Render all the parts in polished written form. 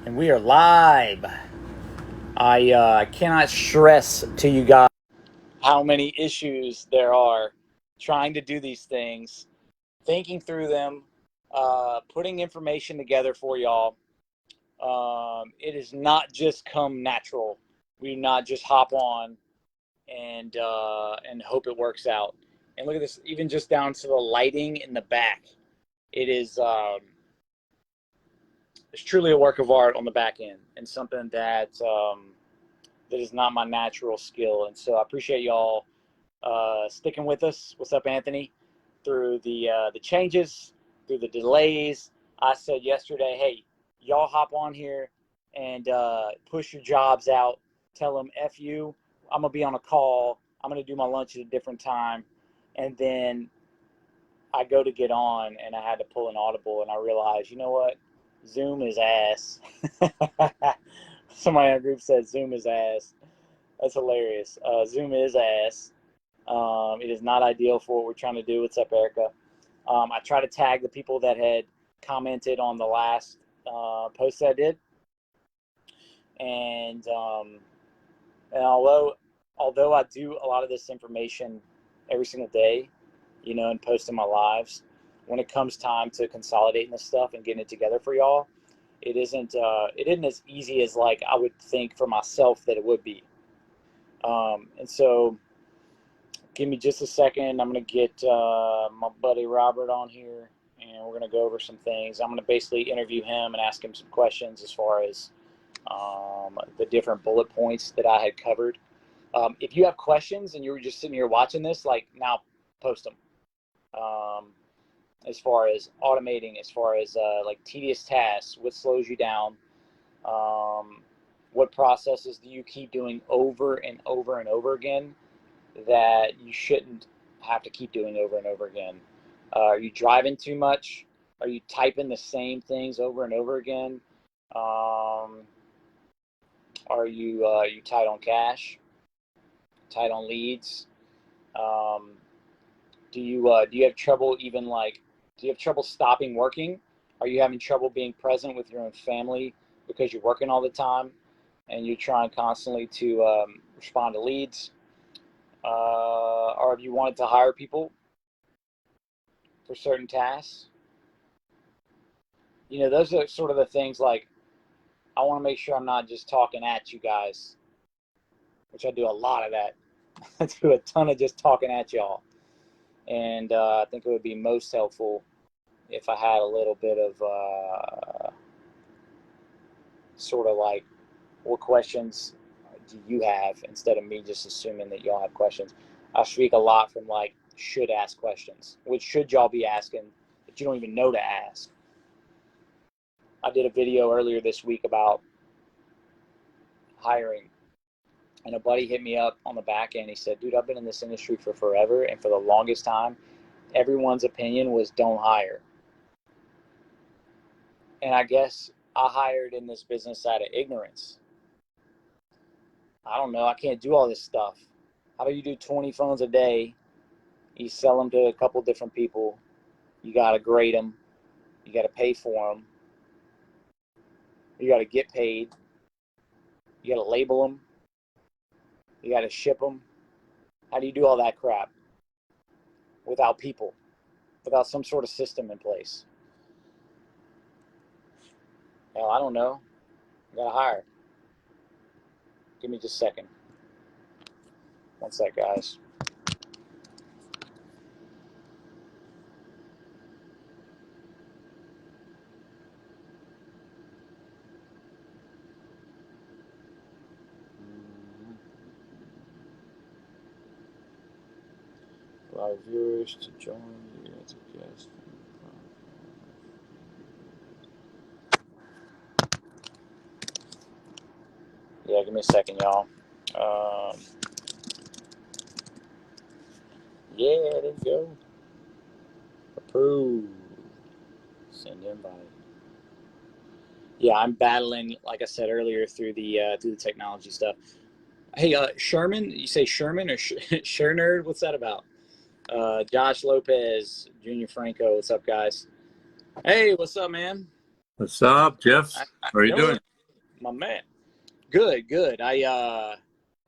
And we are live. I cannot stress to you guys how many issues there are trying to do these things, thinking through them, putting information together for y'all. It has not just come natural. We do not just hop on and hope it works out. And look at this, even just down to the lighting in the back. It is it's truly a work of art on the back end, and something that that is not my natural skill. And so I appreciate y'all sticking with us. What's up, Anthony? Through the changes, through the delays. I said yesterday, hey, y'all hop on here and push your jobs out. Tell them F you. I'm gonna be on a call. I'm gonna do my lunch at a different time, and then I go to get on, and I had to pull an audible, and I realized, you know what? Zoom is ass. Somebody in our group said Zoom is ass. That's hilarious. Zoom is ass. It is not ideal for what we're trying to do. What's up, Erica? I try to tag the people that had commented on the last post I did, and although I do a lot of this information every single day, and post in my lives, when it comes time to consolidating this stuff and getting it together for y'all, it isn't as easy as like I would think for myself that it would be. And so give me just a second. I'm going to get my buddy Robert on here, and we're going to go over some things. I'm going to basically interview him and ask him some questions as far as the different bullet points that I had covered. If you have questions and you were just sitting here watching this, like, now post them. As far as automating, as far as like tedious tasks, what slows you down, what processes do you keep doing over and over and over again that you shouldn't have to keep doing over and over again? Are you driving too much? Are you typing the same things over and over again? Are you tight on cash? Tight on leads? Do you have trouble even like? Do you have trouble stopping working? Are you having trouble being present with your own family because you're working all the time and you're trying constantly to respond to leads? Or have you wanted to hire people for certain tasks? Those are sort of the things like I want to make sure I'm not just talking at you guys, which I do a lot of that. I do a ton of just talking at y'all. And I think it would be most helpful if I had a little bit of sort of like, what questions do you have, instead of me just assuming that y'all have questions. I speak a lot from like should ask questions. Which should y'all be asking that you don't even know to ask? I did a video earlier this week about hiring, and a buddy hit me up on the back end. He said, dude, I've been in this industry for forever, and for the longest time, everyone's opinion was don't hire. And I guess I hired in this business out of ignorance. I don't know. I can't do all this stuff. How do you do 20 phones a day? You sell them to a couple different people. You got to grade them. You got to pay for them. You got to get paid. You got to label them. You got to ship them. How do you do all that crap without people, without some sort of system in place? Well, I don't know. You got to hire. Give me just a second. One sec, guys. Allow viewers to join you as a guest. Yeah, give me a second, y'all. Yeah, there you go. Approve. Send invite. Yeah, I'm battling, like I said earlier, through the technology stuff. Hey, Sherman, you say Sherman or Sure Nerd? What's that about? Josh Lopez, Junior Franco, what's up, guys? Hey, what's up, man? What's up, Jeff? How are you doing? My man. Good, good.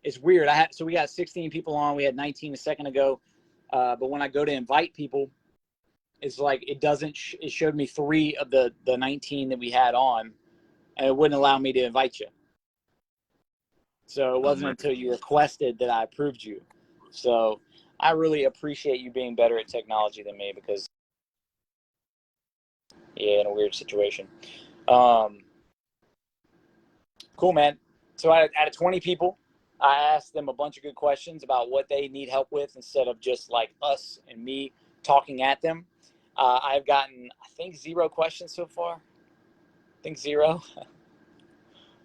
It's weird. So we got 16 people on. We had 19 a second ago. But when I go to invite people, it's like it doesn't. It showed me 3 of the 19 that we had on, and it wouldn't allow me to invite you. So it wasn't until you requested that I approved you. So I really appreciate you being better at technology than me because, yeah, in a weird situation. Cool, man. So out of 20 people, I asked them a bunch of good questions about what they need help with instead of just like us and me talking at them. I've gotten, I think, 0 questions so far. I think 0.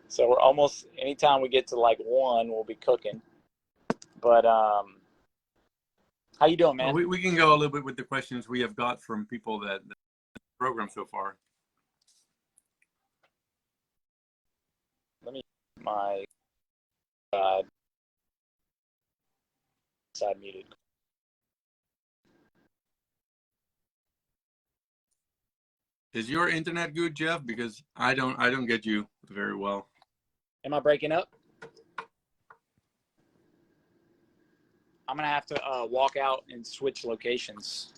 So we're almost, anytime we get to like 1, we'll be cooking. But how you doing, man? We can go a little bit with the questions we have got from people that program so far. Let me my side muted. Is your internet good, Jeff? Because I don't get you very well. Am I breaking up? I'm gonna have to walk out and switch locations.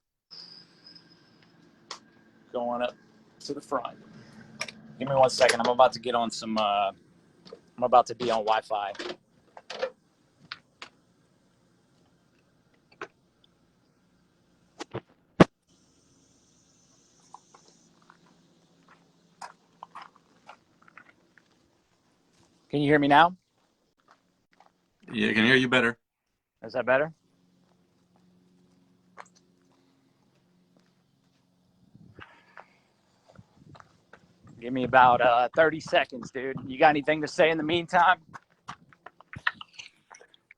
Going up to the front. Give me 1 second. I'm about to get on some. I'm about to be on Wi-Fi. Can you hear me now? Yeah, I can hear you better. Is that better? Give me about 30 seconds, dude. You got anything to say in the meantime?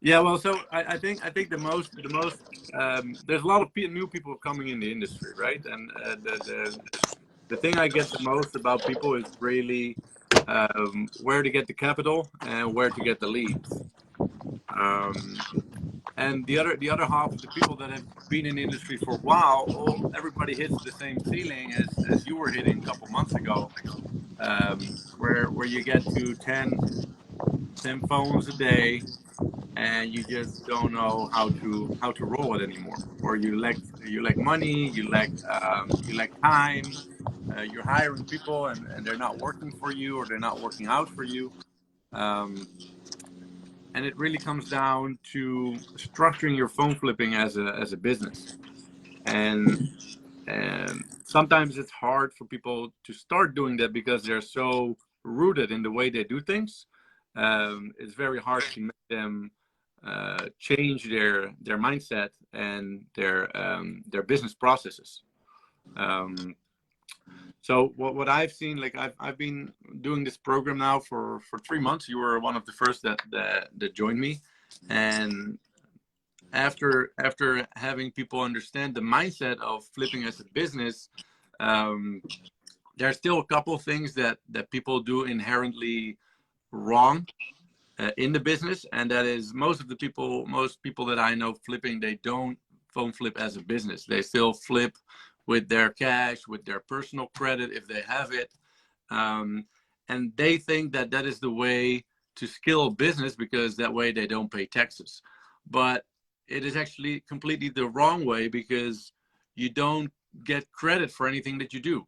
Yeah, well, so I think the most there's a lot of new people coming in the industry, right? And the thing I get the most about people is really where to get the capital and where to get the leads. And the other half of the people that have been in the industry for a while, everybody hits the same ceiling as you were hitting a couple months ago, where you get to 10 phones a day, and you just don't know how to roll it anymore, or you lack money, you lack time. You're hiring people and they're not working for you, or they're not working out for you. And it really comes down to structuring your phone flipping as a business. And sometimes it's hard for people to start doing that because they're so rooted in the way they do things. It's very hard to make them change their mindset and their business processes. So what I've seen, like I've been doing this program now for 3 months. You were one of the first that joined me, and after having people understand the mindset of flipping as a business, there's still a couple of things that people do inherently wrong in the business, and that is most people that I know flipping, they don't phone flip as a business. They still flip with their cash, with their personal credit if they have it, and they think that is the way to scale a business because that way they don't pay taxes. But it is actually completely the wrong way, because you don't get credit for anything that you do.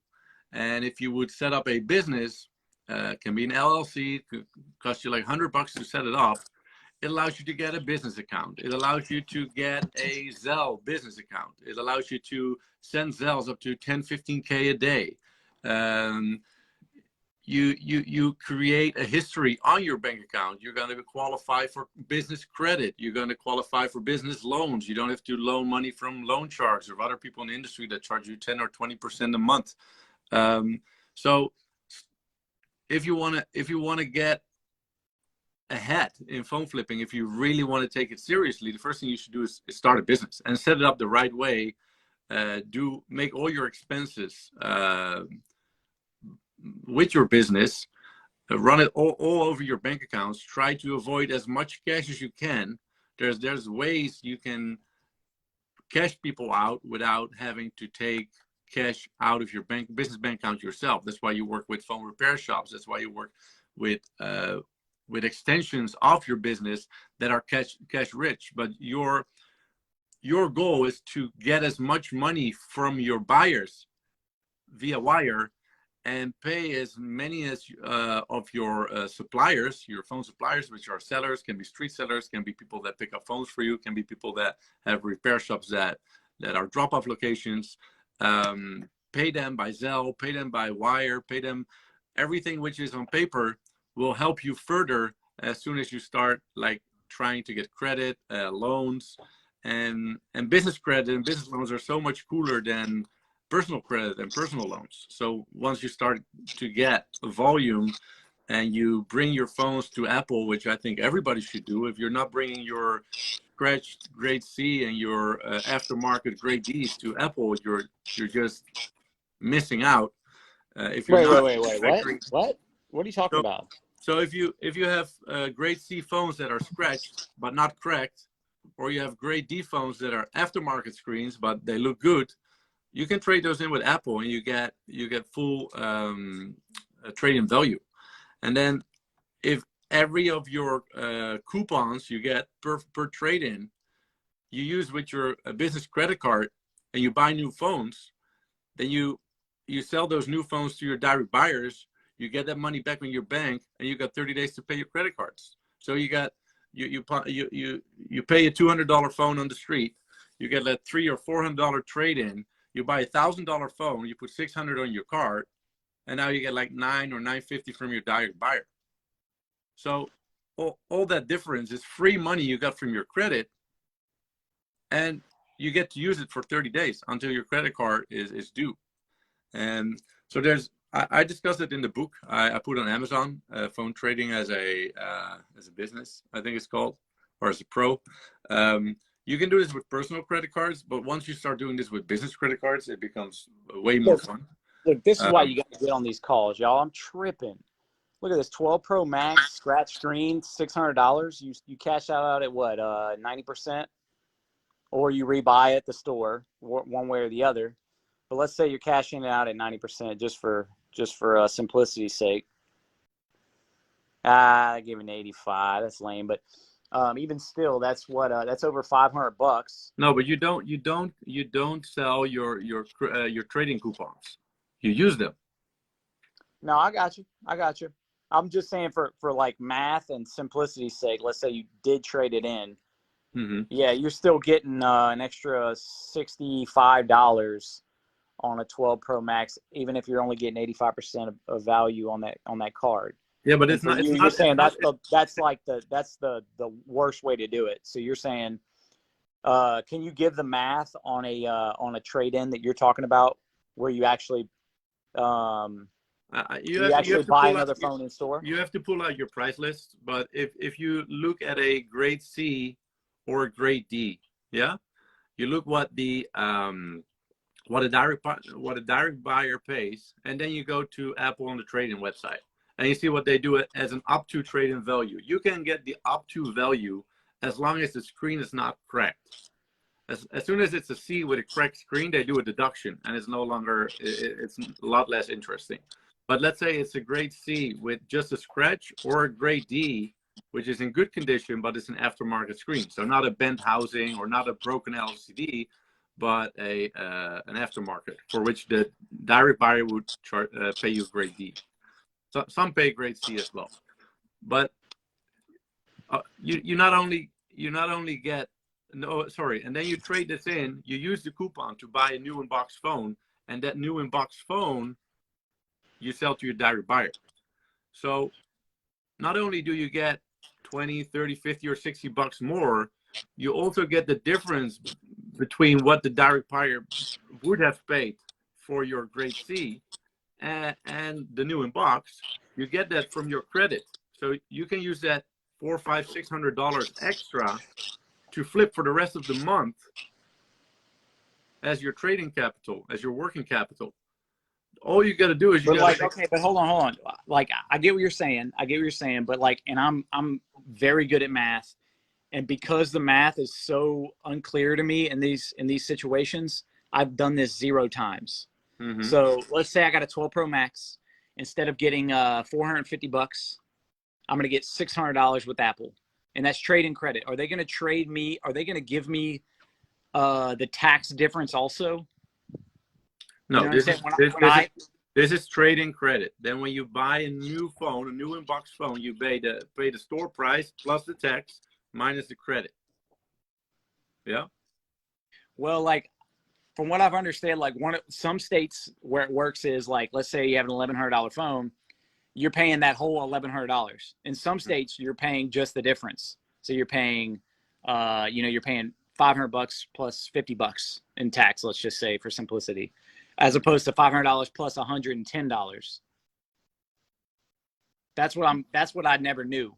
And if you would set up a business, can be an LLC, could cost you like $100 to set it up. It allows you to get a business account. It allows you to get a Zelle business account. It allows you to send Zelles up to 10, 15K a day. You create a history on your bank account. You're going to qualify for business credit. You're going to qualify for business loans. You don't have to loan money from loan sharks or other people in the industry that charge you 10 or 20% a month. So if you want to get ahead in phone flipping, if you really want to take it seriously, the first thing you should do is start a business and set it up the right way. Make all your expenses with your business, run it all over your bank accounts. Try to avoid as much cash as you can. There's ways you cash people out without having to take cash out of your business bank account yourself. That's why you work with phone repair shops. That's why you work with extensions of your business that are cash rich. But your goal is to get as much money from your buyers via wire and pay as many as of your suppliers, your phone suppliers, which are sellers, can be street sellers, can be people that pick up phones for you, can be people that have repair shops that are drop-off locations. Pay them by Zelle, pay them by wire, pay them everything which is on paper will help you further as soon as you start like trying to get credit, loans, and business credit and business loans are so much cooler than personal credit and personal loans. So once you start to get volume and you bring your phones to Apple, which I think everybody should do, if you're not bringing your scratched grade C and your aftermarket grade Ds to Apple, you're just missing out. If you're wait. What are you talking about? So if you have grade C phones that are scratched but not cracked, or you have grade D phones that are aftermarket screens but they look good, you can trade those in with Apple and you get full trade-in value. And then if every of your coupons you get per trade-in you use with your business credit card and you buy new phones, then you sell those new phones to your direct buyers, you get that money back in your bank, and you got 30 days to pay your credit cards. So you got you pay a $200 phone on the street, you get that $300 or $400 trade-in. You buy $1,000 phone, you put $600 on your card, and now you get like $900 or $950 from your direct buyer. So all that difference is free money you got from your credit, and you get to use it for 30 days until your credit card is due. And so I discussed it in the book. I put on Amazon, phone trading as a business, I think it's called, or as a pro. You can do this with personal credit cards, but once you start doing this with business credit cards, it becomes way more fun. Look, this is why you got to get on these calls, y'all. I'm tripping. Look at this 12 Pro Max scratch screen, $600. You cash out at what, 90%? Or you rebuy at the store, one way or the other. But let's say you're cashing it out at 90% just for simplicity's sake. I give it an 85. That's lame, but even still, that's over $500. No, but you don't sell your trading coupons. You use them. No, I got you. I'm just saying for like math and simplicity's sake, let's say you did trade it in. Mm-hmm. Yeah, you're still getting an extra $65 on a 12 Pro Max, even if you're only getting 85% of value on that card. Yeah, but it's not. You're saying that's the worst way to do it. So you're saying, can you give the math on a trade-in that you're talking about, where you actually you buy another phone in store? You have to pull out your price list. But if you look at a grade C or a grade D, yeah, you look what a direct buyer pays, and then you go to Apple on the trade-in website. And you see what they do as an up to trade-in value. You can get the up to value as long as the screen is not cracked. As soon as it's a C with a cracked screen, they do a deduction, and it's no longer, it's a lot less interesting. But let's say it's a grade C with just a scratch, or a grade D, which is in good condition, but it's an aftermarket screen. So not a bent housing or not a broken LCD, but an aftermarket, for which the direct buyer would pay you grade D. So some pay grade C as well, but you not only get and then you trade this in. You use the coupon to buy a new in-box phone, and that new in-box phone you sell to your direct buyer. So not only do you get 20, 30, 50, or $60 more, you also get the difference between what the direct buyer would have paid for your grade C and the new in-box. You get that from your credit. So you can use that $400, $500, $600 extra to flip for the rest of the month as your trading capital, as your working capital. All you got to do is okay, but hold on. Like, I get what you're saying. But like, and I'm very good at math, and because the math is so unclear to me in these situations, I've done this 0 times. Mm-hmm. So let's say I got a 12 Pro Max. Instead of getting $450 I'm going to get $600 with Apple, and that's trade-in credit. Are they going to trade me? Are they going to give me the tax difference also? You No, know what I'm saying? this is trade-in credit. Then when you buy a new phone, a new in-box phone, you pay the store price plus the tax minus the credit. Yeah. Well, like from what I've understood, like some states where it works is like, let's say you have an $1,100 phone, you're paying that whole $1,100. In some states, you're paying just the difference. So you're paying, you're paying $500 plus $50 in tax. Let's just say for simplicity, as opposed to $500 plus $110. That's what I never knew,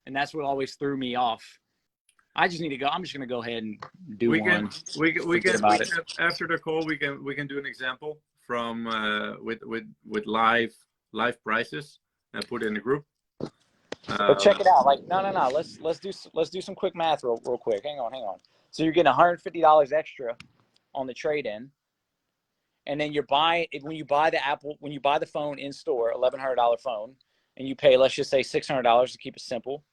and that's what always threw me off. I just need to go. I'm just gonna go ahead and do one. We can after the call we can do an example from with live prices and put it in the group. But check it out. Like no. Let's do some quick math real quick. Hang on. So you're getting $150 extra on the trade-in, and then when you buy the phone in store, $1,100 phone, and you pay, let's just say $600 to keep it simple.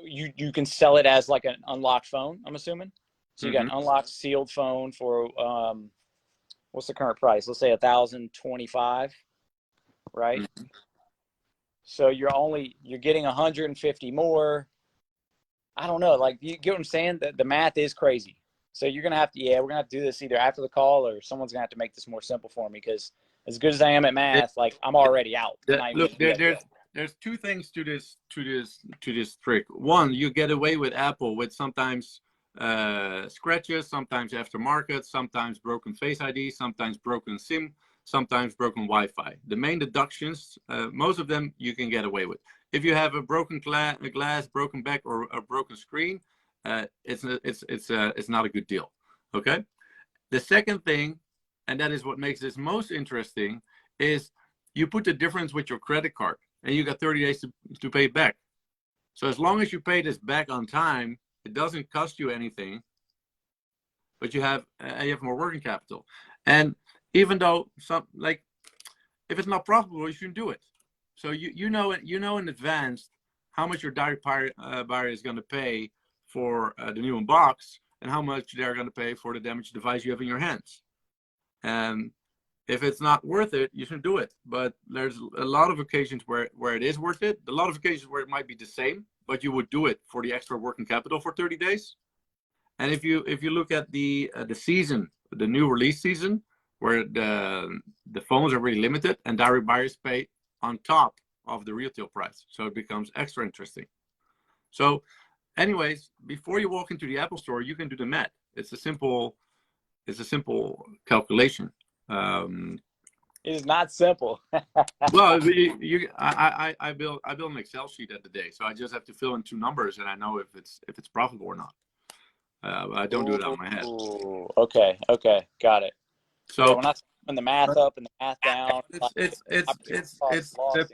You can sell it as like an unlocked phone, I'm assuming. So you got an unlocked sealed phone for what's the current price? Let's say $1,025, right? Mm-hmm. So you're getting 150 more. I don't know, like you get what I'm saying? The math is crazy. So you're gonna have to, we're gonna have to do this either after the call or someone's gonna have to make this more simple for me, because as good as I am at math, like I'm already out. Look, there's two things to this trick. One, you get away with Apple with sometimes scratches, sometimes aftermarket, sometimes broken Face ID, sometimes broken SIM, sometimes broken Wi-Fi. The main deductions, most of them you can get away with. If you have a broken glass, broken back, or a broken screen, it's not a good deal. Okay. The second thing, and that is what makes this most interesting, is you put the difference with your credit card, and you got 30 days to pay it back. So as long as you pay this back on time, it doesn't cost you anything, but you have more working capital. And even though if it's not profitable, you shouldn't do it. So you know in advance how much your direct buyer is going to pay for the new in-box, and how much they're going to pay for the damaged device you have in your hands. And if it's not worth it, you shouldn't do it. But there's a lot of occasions where it is worth it. A lot of occasions where it might be the same, but you would do it for the extra working capital for 30 days. And if you look at the season, the new release season, where the phones are really limited and direct buyers pay on top of the retail price, so it becomes extra interesting. So, anyways, before you walk into the Apple store, you can do the math. It's a simple calculation. It is not simple. Well, I build an Excel sheet at the day, so I just have to fill in two numbers, and I know if it's profitable or not. I don't do it out of my head. Okay, got it. So yeah, we're not putting the math up and the math down. It's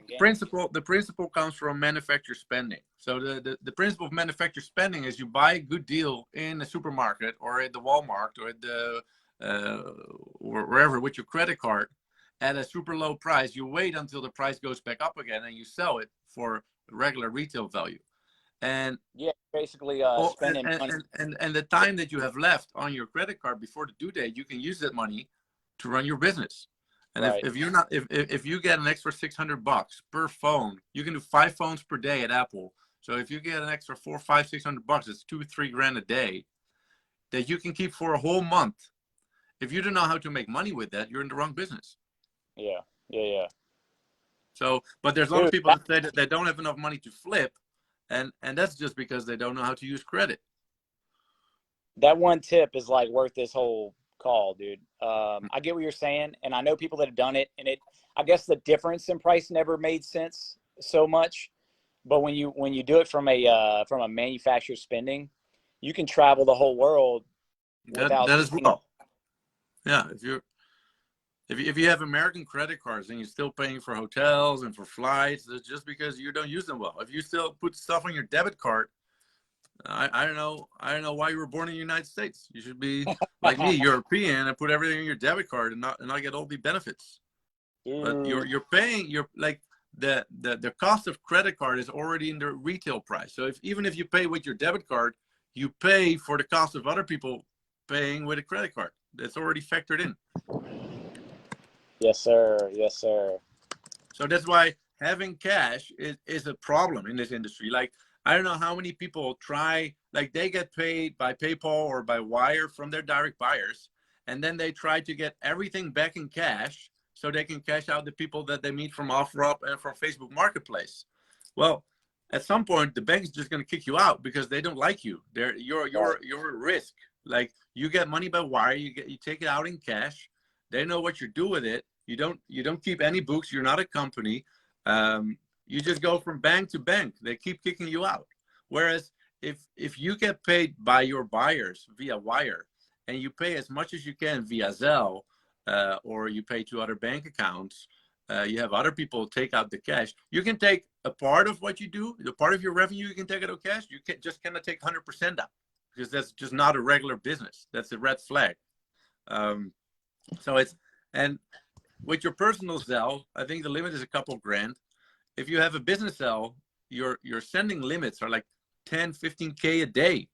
the principle comes from manufacturer spending. So the principle of manufacturer spending is you buy a good deal in a supermarket or at the Walmart or at the or wherever with your credit card at a super low price. You wait until the price goes back up again and you sell it for regular retail value. And basically spending money. And the time that you have left on your credit card before the due date, you can use that money to run your business. And right. if you get an extra $600 per phone, you can do 5 phones per day at Apple. So if you get an extra $400, $500, $600, it's $2-3 grand a day that you can keep for a whole month. If you don't know how to make money with that, you're in the wrong business. Yeah. So, but there's a lot of people that say that they don't have enough money to flip, and that's just because they don't know how to use credit. That one tip is like worth this whole call, dude. I get what you're saying, and I know people that have done it, and I guess the difference in price never made sense so much. But when you do it from a manufacturer spending, you can travel the whole world without that as well. Yeah, if you have American credit cards and you're still paying for hotels and for flights, it's just because you don't use them well. If you still put stuff on your debit card, I don't know why you were born in the United States. You should be like me, European, and put everything in your debit card and not get all the benefits. But you're paying. You're like the cost of credit card is already in the retail price. So even if you pay with your debit card, you pay for the cost of other people paying with a credit card. That's already factored in. Yes, sir. Yes, sir. So that's why having cash is a problem in this industry. Like, I don't know how many people try, like they get paid by PayPal or by wire from their direct buyers, and then they try to get everything back in cash so they can cash out the people that they meet from OfferUp and from Facebook Marketplace. Well, at some point, the bank is just going to kick you out because they don't like you. You're a risk. Like, you get money by wire, you take it out in cash. They know what you do with it. You don't keep any books. You're not a company. You just go from bank to bank. They keep kicking you out. Whereas if you get paid by your buyers via wire, and you pay as much as you can via Zelle, or you pay to other bank accounts, you have other people take out the cash. You can take a part of what you do, the part of your revenue, you can take out of cash. You just cannot take 100% out, because that's just not a regular business. That's a red flag. And with your personal Zelle, I think the limit is a couple grand. If you have a business Zelle, your sending limits are like 10, 15K a day.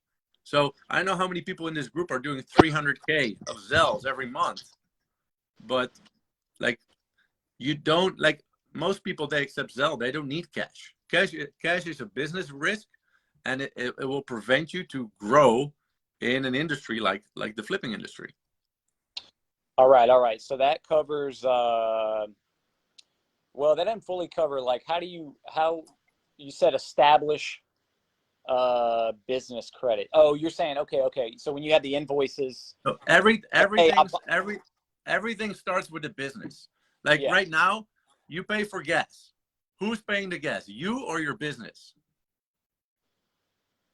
So I know how many people in this group are doing 300K of Zelles every month. But like, you don't, like, most people, they accept Zelle. They don't need cash. Cash is a business risk, and it will prevent you to grow in an industry like the flipping industry. All right. So that covers, well, that didn't fully cover, like, how you said establish business credit. Oh, you're saying, okay. So when you have the invoices. So everything starts with the business. Like, yes. Right now, you pay for gas. Who's paying the gas? You or your business?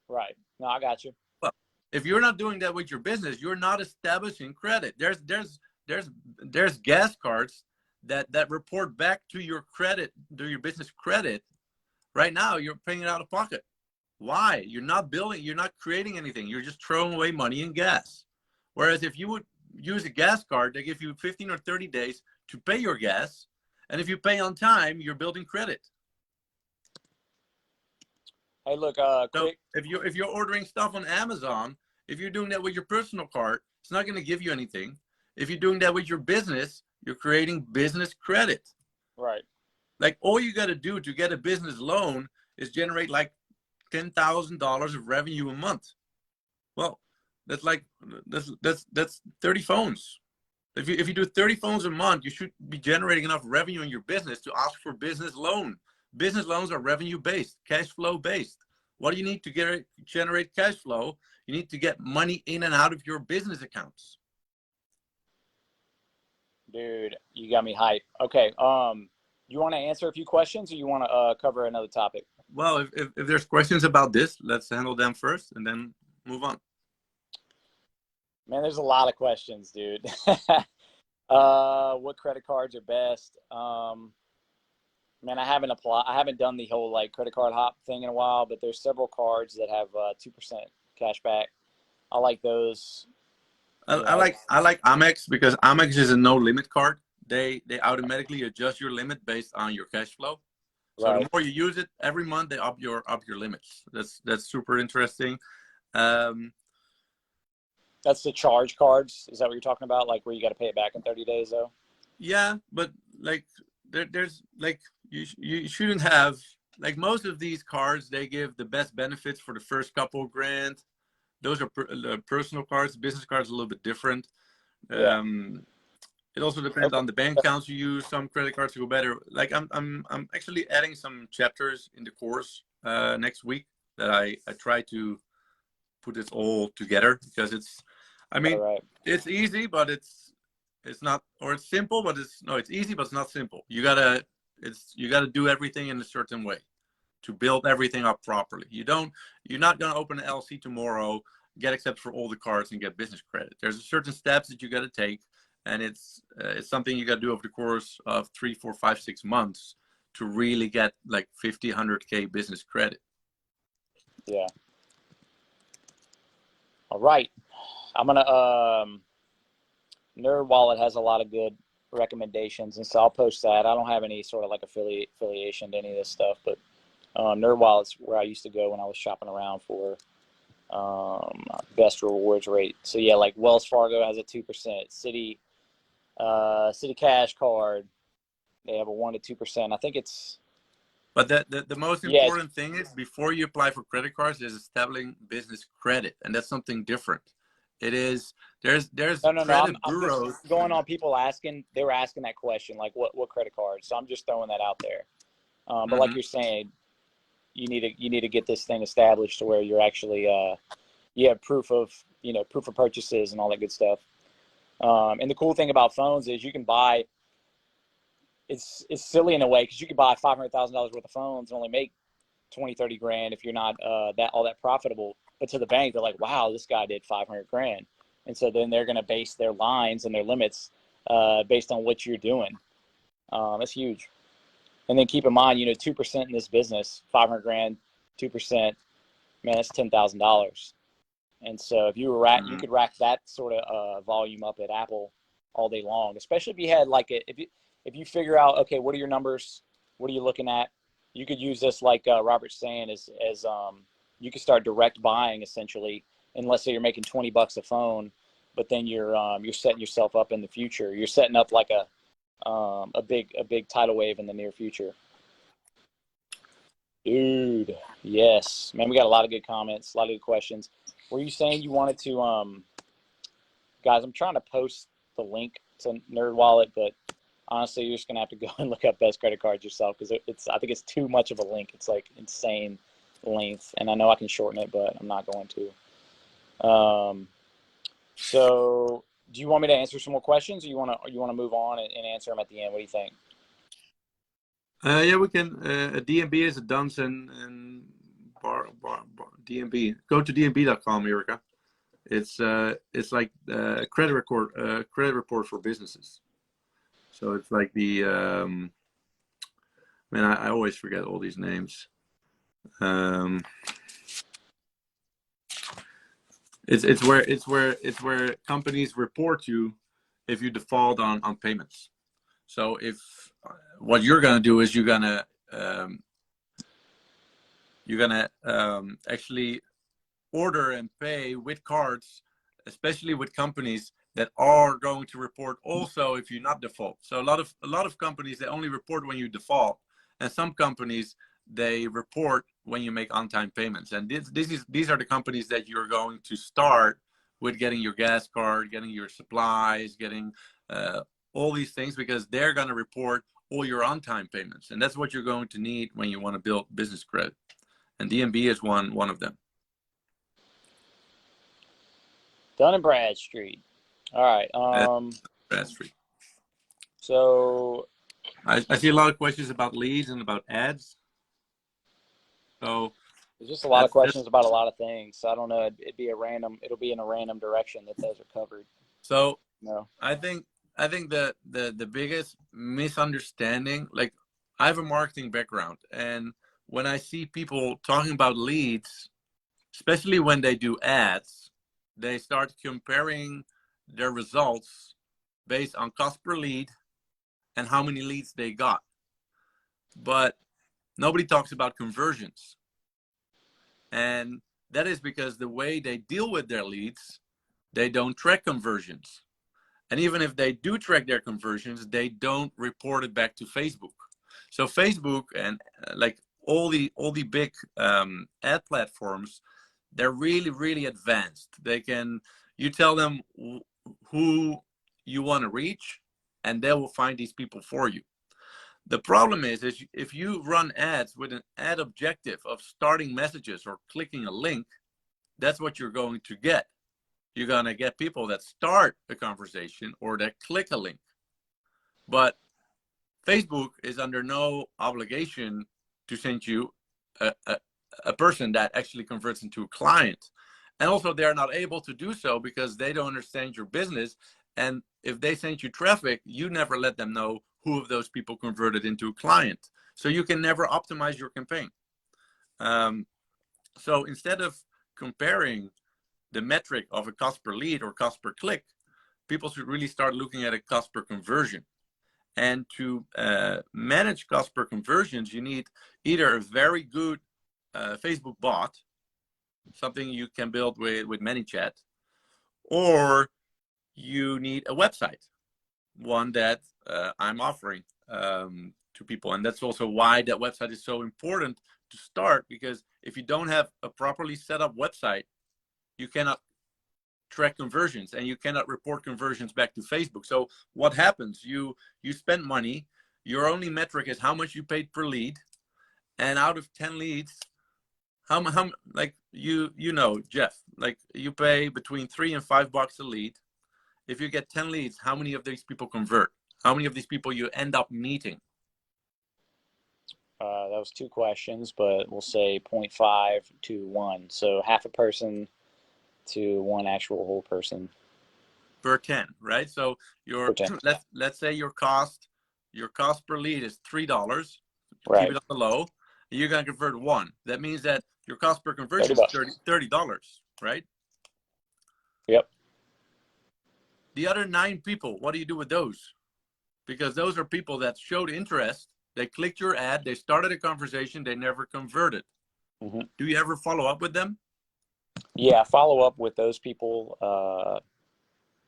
Right. No, I got you. Well, if you're not doing that with your business, you're not establishing credit. There's gas cards that report back to your credit, to your business credit. Right now, you're paying it out of pocket. Why? You're not creating anything. You're just throwing away money in gas. Whereas if you would use a gas card, they give you 15 or 30 days to pay your gas. And if you pay on time, you're building credit. Hey, look, so if you're ordering stuff on Amazon, if you're doing that with your personal card, it's not going to give you anything. If you're doing that with your business, you're creating business credit. Right. Like, all you got to do to get a business loan is generate like $10,000 of revenue a month. Well, that's 30 phones. If you do 30 phones a month, you should be generating enough revenue in your business to ask for business loan. Business loans are revenue based, cash flow based. What do you need to generate cash flow? You need to get money in and out of your business accounts. Dude, you got me hyped. Okay. You want to answer a few questions, or you want to cover another topic? Well, if there's questions about this, let's handle them first and then move on. Man, there's a lot of questions, dude. What credit cards are best? Man, I haven't done the whole like credit card hop thing in a while, but there's several cards that have 2% cash back. I like those. I like Amex, because Amex is a no limit card. They automatically adjust your limit based on your cash flow. So right. The more you use it every month, they up your limits. That's super interesting. That's the charge cards. Is that what you're talking about? Like where you got to pay it back in 30 days though? Yeah, but like there's like you shouldn't have, like, most of these cards, they give the best benefits for the first couple of grand. Those are personal cards. Business cards are a little bit different. Yeah. It also depends on the bank accounts you use. Some credit cards go better. Like I'm actually adding some chapters in the course next week that I try to put this all together, because it's easy, but it's not, or it's simple, but it's easy, but it's not simple. You gotta do everything in a certain way to build everything up properly. You're not gonna open an LC tomorrow, get accepted for all the cards, and get business credit. There's certain steps that you gotta take, and it's something you gotta do over the course of 3, 4, 5, 6 months to really get like 50, 100K business credit. Yeah. All right. I'm gonna NerdWallet has a lot of good recommendations, and so I'll post that. I don't have any sort of like affiliation to any of this stuff, but NerdWallet's where I used to go when I was shopping around for best rewards rate. So yeah, like Wells Fargo has a 2%, City Cash Card, they have a 1 to 2%. I think it's, But the most yeah, important thing is before you apply for credit cards is establishing business credit, and that's something different. It is there's no. credit I'm just bureaus. going on people asking. They were asking that question, like what credit card. So I'm just throwing that out there. But like Mm-hmm. you're saying, you need to get this thing established to where you're actually you have proof of purchases and all that good stuff. And the cool thing about phones is you can buy. It's silly in a way because you could buy $500,000 worth of phones and only make 20, 30 grand if you're not that profitable. But to the bank, they're like, wow, this guy did 500 grand. And so then they're going to base their lines and their limits based on what you're doing. That's huge. And then keep in mind, 2% in this business, 500 grand, 2%, man, that's $10,000. And so if you were you could rack that sort of volume up at Apple all day long, especially if you had like if you figure out, okay, what are your numbers? What are you looking at? You could use this like Robert's saying as you could start direct buying essentially, and let's say you're making $20 a phone, but then you're setting yourself up in the future. You're setting up like a big tidal wave in the near future. Dude, yes, man, we got a lot of good comments, a lot of good questions. Were you saying you wanted to, guys? I'm trying to post the link to NerdWallet, but honestly, you're just gonna have to go and look up best credit cards yourself because I think it's too much of a link. It's like insane length, and I know I can shorten it, but I'm not going to. So, do you want me to answer some more questions, or you want to move on and answer them at the end? What do you think? Yeah, we can. DNB is a dunce and DNB. Go to dnb.com, Erica. It's like credit report for businesses. So it's like the man, I always forget all these names. It's where companies report you if you default on payments. So if what you're gonna do is you're gonna actually order and pay with cards, especially with companies that are going to report also if you not default. So a lot of companies, they only report when you default, and some companies they report when you make on-time payments. And these are the companies that you're going to start with getting your gas card, getting your supplies, getting all these things, because they're going to report all your on-time payments, and that's what you're going to need when you want to build business credit. And DNB is one of them. Dun and Bradstreet. All right. Bradstreet. So I see a lot of questions about leads and about ads. So there's just a lot of questions about a lot of things. So I don't know. It'll be in a random direction that those are covered. So no. I think the biggest misunderstanding, like I have a marketing background, and when I see people talking about leads, especially when they do ads, they start comparing their results based on cost per lead and how many leads they got. But nobody talks about conversions. And that is because the way they deal with their leads, they don't track conversions. And even if they do track their conversions, they don't report it back to Facebook. So Facebook and like all the big ad platforms, they're really advanced. You tell them who you want to reach, and they will find these people for you. The problem is if you run ads with an ad objective of starting messages or clicking a link, that's what you're going to get. You're going to get people that start a conversation or that click a link. But Facebook is under no obligation to send you a person that actually converts into a client. And also they're not able to do so because they don't understand your business. And if they send you traffic, you never let them know who of those people converted into a client. So you can never optimize your campaign. So instead of comparing the metric of a cost per lead or cost per click, people should really start looking at a cost per conversion. And to manage cost per conversions, you need either a very good Facebook bot, something you can build with ManyChat, or you need a website, one that I'm offering to people. And that's also why that website is so important to start, because if you don't have a properly set up website, you cannot track conversions and you cannot report conversions back to Facebook. So what happens? You spend money, your only metric is how much you paid per lead, and out of 10 leads, how like you know, Jeff, like you pay between $3 and $5 a lead. If you get 10 leads, how many of these people convert? How many of these people you end up meeting? That was two questions, but we'll say 0.5 to 1. So half a person to one actual whole person. Per 10, right? So your let's say your cost per lead is $3. Right. Keep it on the low. You're gonna convert 1. That means that your cost per conversion is $30, right? Yep. The other 9 people, what do you do with those? Because those are people that showed interest. They clicked your ad. They started a conversation. They never converted. Mm-hmm. Do you ever follow up with them? Yeah, follow up with those people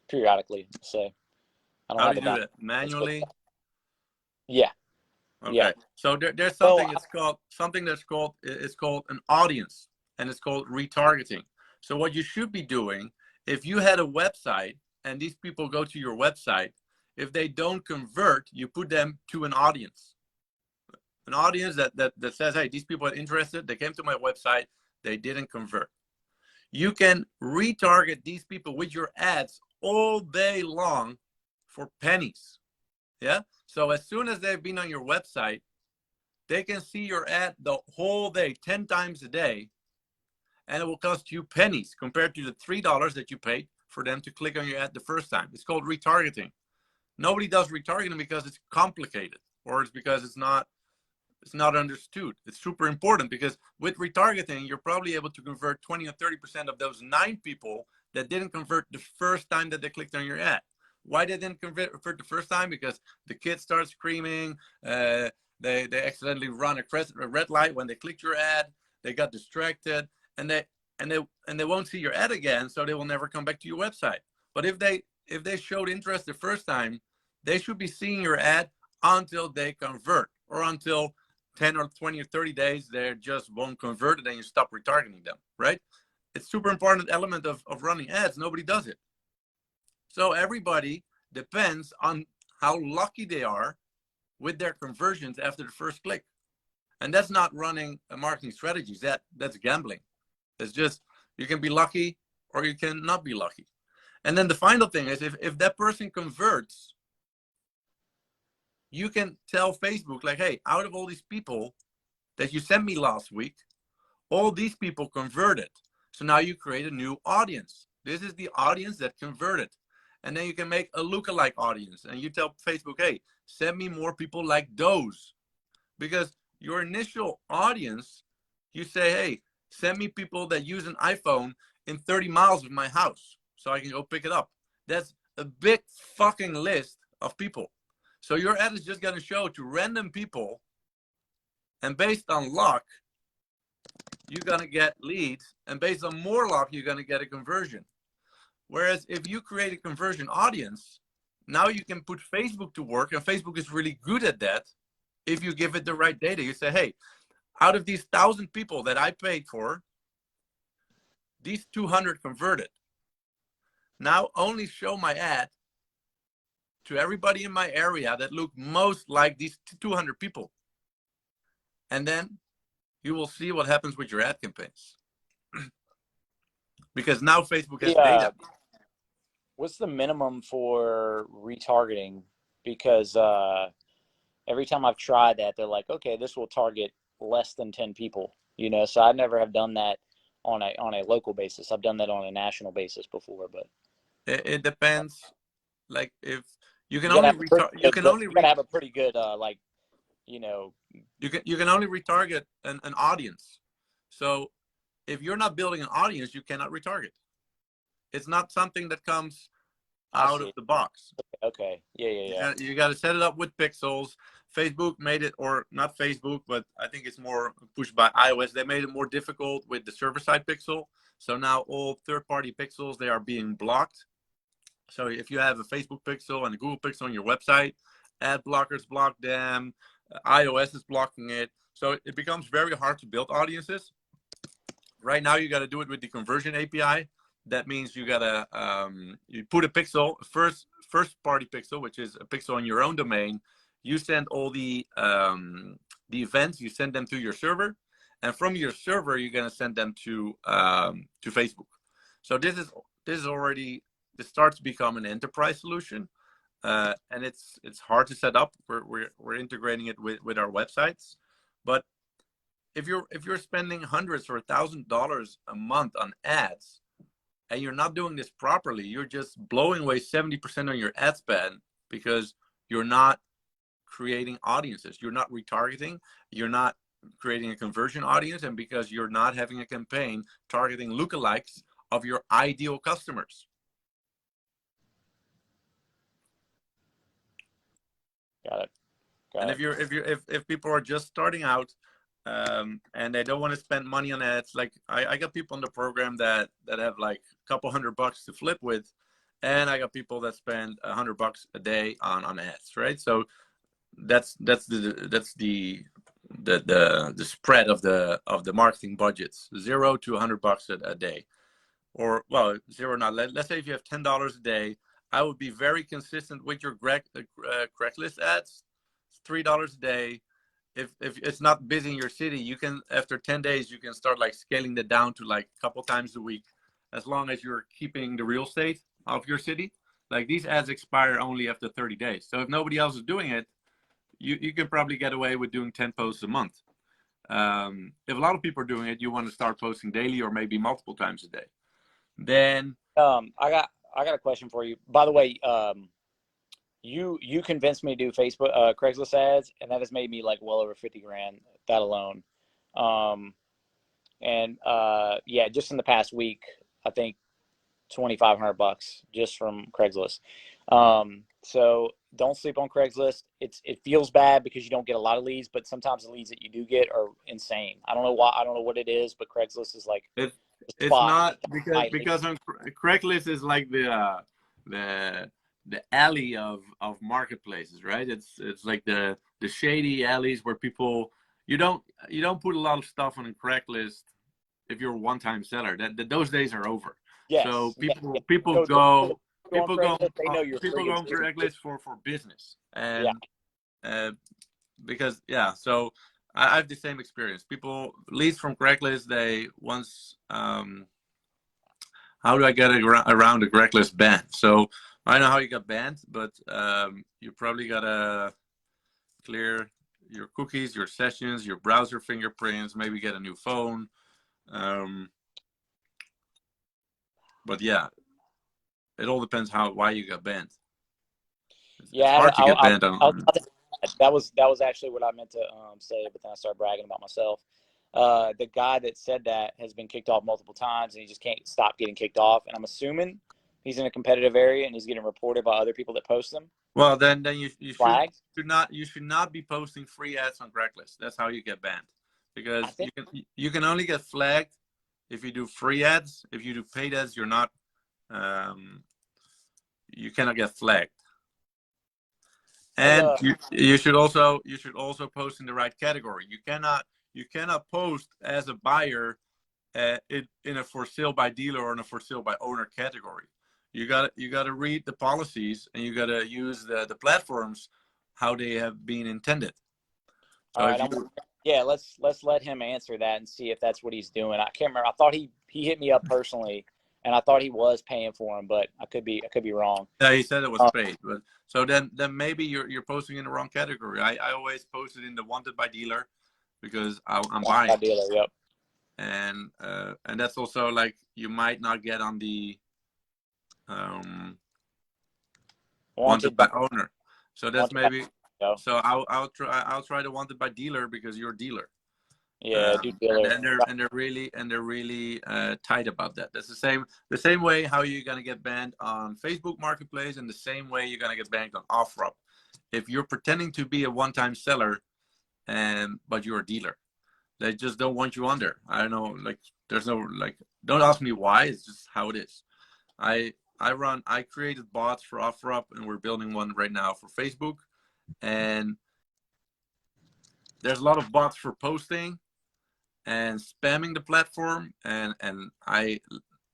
periodically. Say, I don't How have do you do that? Manually? Yeah. Okay. Yeah. So there's something it's called an audience, and it's called retargeting. So what you should be doing, if you had a website and these people go to your website, if they don't convert, you put them to an audience. An audience that says, hey, these people are interested, they came to my website, they didn't convert. You can retarget these people with your ads all day long for pennies. Yeah. So as soon as they've been on your website, they can see your ad the whole day, 10 times a day, and it will cost you pennies compared to the $3 that you paid for them to click on your ad the first time. It's called retargeting. Nobody does retargeting because it's complicated, or it's because it's not understood. It's super important, because with retargeting, you're probably able to convert 20 or 30% of those 9 people that didn't convert the first time that they clicked on your ad. Why they didn't convert the first time? Because the kids start screaming, they accidentally run a red light when they clicked your ad, they got distracted, and they won't see your ad again, so they will never come back to your website. But if they showed interest the first time, they should be seeing your ad until they convert, or until 10 or 20 or 30 days, they just won't convert, and then you stop retargeting them, right? It's super important element of running ads. Nobody does it. So everybody depends on how lucky they are with their conversions after the first click. And that's not running a marketing strategies. That's gambling. It's just, you can be lucky or you can not be lucky. And then the final thing is, if that person converts, you can tell Facebook, like, hey, out of all these people that you sent me last week, all these people converted. So now you create a new audience. This is the audience that converted. And then you can make a lookalike audience. And you tell Facebook, hey, send me more people like those. Because your initial audience, you say, hey, send me people that use an iPhone in 30 miles of my house so I can go pick it up. That's a big fucking list of people. So your ad is just going to show to random people, and based on luck, you're going to get leads, and based on more luck, you're going to get a conversion. Whereas if you create a conversion audience, now you can put Facebook to work, and Facebook is really good at that. If you give it the right data, you say, hey, out of these 1,000 people that I paid for, these 200 converted. Now only show my ad to everybody in my area that look most like these 200 people. And then you will see what happens with your ad campaigns. Because now Facebook has data. What's the minimum for retargeting? Because every time I've tried that, they're like, okay, this will target less than 10 people, so I never have done that on a local basis. I've done that on a national basis before, but it depends. Like, if you can you only have a pretty good you can only retarget an audience. So if you're not building an audience, you cannot retarget. It's not something that comes out of the box. Okay. Yeah. You got to set it up with pixels. Facebook made it, or not Facebook, but I think it's more pushed by iOS. They made it more difficult with the server-side pixel. So now all third-party pixels, they are being blocked. So if you have a Facebook pixel and a Google pixel on your website, ad blockers block them, iOS is blocking it. So it becomes very hard to build audiences. Right now, you got to do it with the conversion API. That means you got to you put a pixel, first party pixel, which is a pixel on your own domain. You send all the events, you send them to your server, and from your server, you're going to send them to Facebook. So this starts to become an enterprise solution, and it's hard to set up. We're integrating it with our websites, but if you're spending hundreds or $1,000 a month on ads, and you're not doing this properly, you're just blowing away 70% on your ad spend because you're not creating audiences. You're not retargeting. You're not creating a conversion audience, and because you're not having a campaign targeting lookalikes of your ideal customers. Got it. If people are just starting out, and they don't want to spend money on ads, like I got people in the program that have like a couple $100 to flip with, and I got people that spend $100 a day on ads, right? So that's the spread of the marketing budgets, $0 to $100 a day, or well, zero not. Let's say if you have $10 a day, I would be very consistent with your Craigslist ads. $3 a day. If it's not busy in your city, you can, after 10 days, you can start like scaling that down to like a couple times a week, as long as you're keeping the real estate of your city. Like these ads expire only after 30 days. So if nobody else is doing it, you can probably get away with doing 10 posts a month. If a lot of people are doing it, you want to start posting daily or maybe multiple times a day. Then I got a question for you. By the way, you convinced me to do Facebook Craigslist ads, and that has made me like well over 50 grand, that alone. Yeah, just in the past week, I think $2,500 just from Craigslist. So don't sleep on Craigslist. It feels bad because you don't get a lot of leads, but sometimes the leads that you do get are insane. I don't know why. I don't know what it is, but Craigslist is like it's not because on Craigslist is like the alley of marketplaces, right? It's like the shady alleys where people, you don't put a lot of stuff on a Craigslist if you're a one-time seller. Those days are over. Yes. So people So go on Craigslist for business, and because so I have the same experience. People leads from Craigslist, they once how do I get around a Craigslist ban? So I know how you got banned, but you probably gotta clear your cookies, your sessions, your browser fingerprints, maybe get a new phone. But yeah, it all depends why you got banned. It's hard to get banned on. That was actually what I meant to say, but then I started bragging about myself. The guy that said that has been kicked off multiple times, and he just can't stop getting kicked off. And I'm assuming he's in a competitive area and he's getting reported by other people that post them. Well, then you should not be posting free ads on Craigslist. That's how you get banned, because you can only get flagged if you do free ads. If you do paid ads, you're not. You cannot get flagged. And you should also post in the right category. You cannot post as a buyer in a for sale by dealer or in a for sale by owner category. You got to read the policies, and you got to use the platforms how they have been intended. So all right, let's let him answer that and see if that's what he's doing. I can't remember. I thought he hit me up personally, and I thought he was paying for him, but I could be wrong. Yeah, he said it was paid, but so then maybe you're posting in the wrong category. I always post it in the wanted by dealer because I'm buying. By dealer, yep. And that's also like you might not get on the wanted by owner. So that's maybe. So I'll try the wanted by dealer because you're a dealer. Yeah, do And dealer. they're really tight about that. That's the same way how you're gonna get banned on Facebook Marketplace, and the same way you're gonna get banned on OfferUp. If you're pretending to be a one-time seller, and but you're a dealer, they just don't want you on there. I don't know, like there's no like. Don't ask me why. It's just how it is. I created bots for OfferUp, and we're building one right now for Facebook. And there's a lot of bots for posting and spamming the platform, and I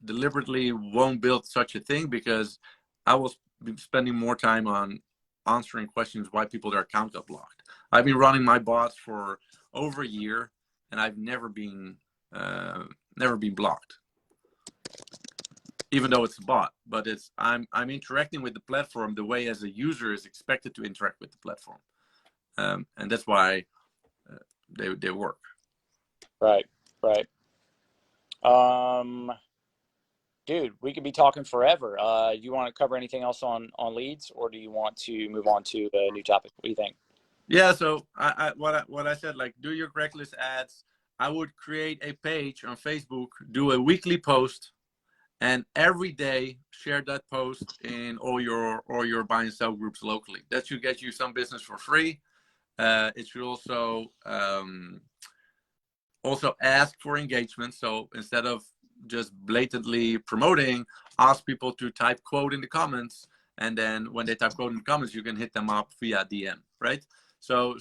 deliberately won't build such a thing because I will be spending more time on answering questions why people their account got blocked. I've been running my bots for over a year, and I've never been blocked, even though it's a bot. But I'm interacting with the platform the way as a user is expected to interact with the platform, and that's why they work. Right, right. Um, Dude, we could be talking forever. You want to cover anything else on leads, or do you want to move on to a new topic? What do you think? Yeah, so what I said, like, do your Craigslist ads. I would create a page on Facebook, do a weekly post, and every day share that post in all your buy and sell groups locally. That should get you some business for free. It should also ask for engagement. So instead of just blatantly promoting, ask people to type quote in the comments, and then when they type quote in the comments, you can hit them up via DM, right? So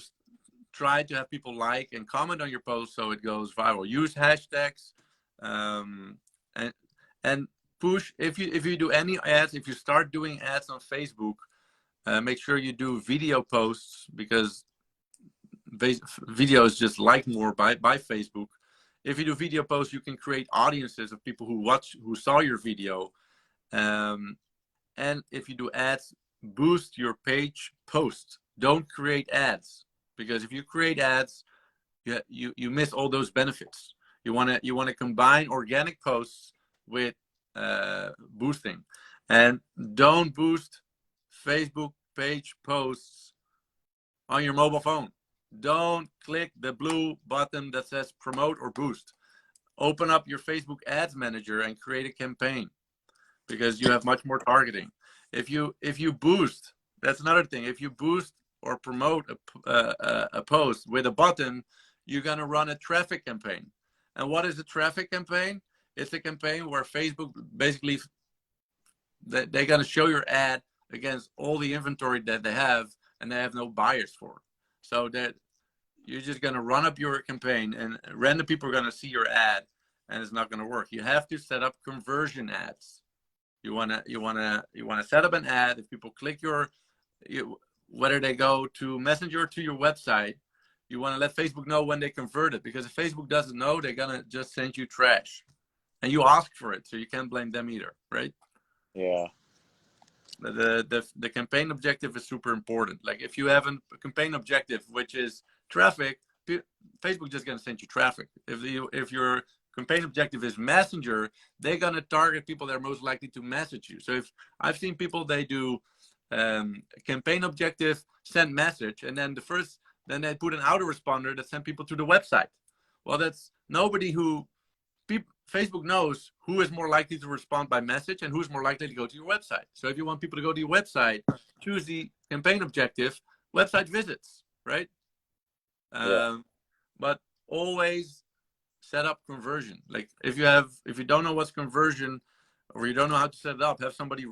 try to have people like and comment on your post so it goes viral. Use hashtags, and and push. If you do any ads, if you start doing ads on Facebook, make sure you do video posts, because video is just liked more by Facebook. If you do video posts, you can create audiences of people who saw your video. And if you do ads, boost your page posts. Don't create ads, because if you create ads, you miss all those benefits. You wanna combine organic posts with boosting, and don't boost Facebook page posts on your mobile phone. Don't click the blue button that says promote or boost. Open up your Facebook ads manager and create a campaign, because you have much more targeting. If you boost, that's another thing. If you boost or promote a post with a button, you're gonna run a traffic campaign. And what is a traffic campaign? It's a campaign where Facebook basically they're gonna show your ad against all the inventory that they have, and they have no buyers for it. So that you're just gonna run up your campaign, and random people are gonna see your ad, and it's not gonna work. You have to set up conversion ads. You wanna set up an ad. If people click whether they go to Messenger or to your website, you want to let Facebook know when they converted, because if Facebook doesn't know, they're gonna just send you trash, and you ask for it, so you can't blame them either, right? Yeah. The campaign objective is super important. Like, if you have a campaign objective which is traffic, Facebook just gonna send you traffic. If your campaign objective is Messenger, they're gonna target people that are most likely to message you. So if I've seen people, they do campaign objective, send message, and then then they put an autoresponder that send people to the website. Well, that's nobody who Facebook knows who is more likely to respond by message and who's more likely to go to your website. So if you want people to go to your website, choose the campaign objective, website visits, right? Yeah. But always set up conversion. Like, if you don't know what's conversion, or you don't know how to set it up, have somebody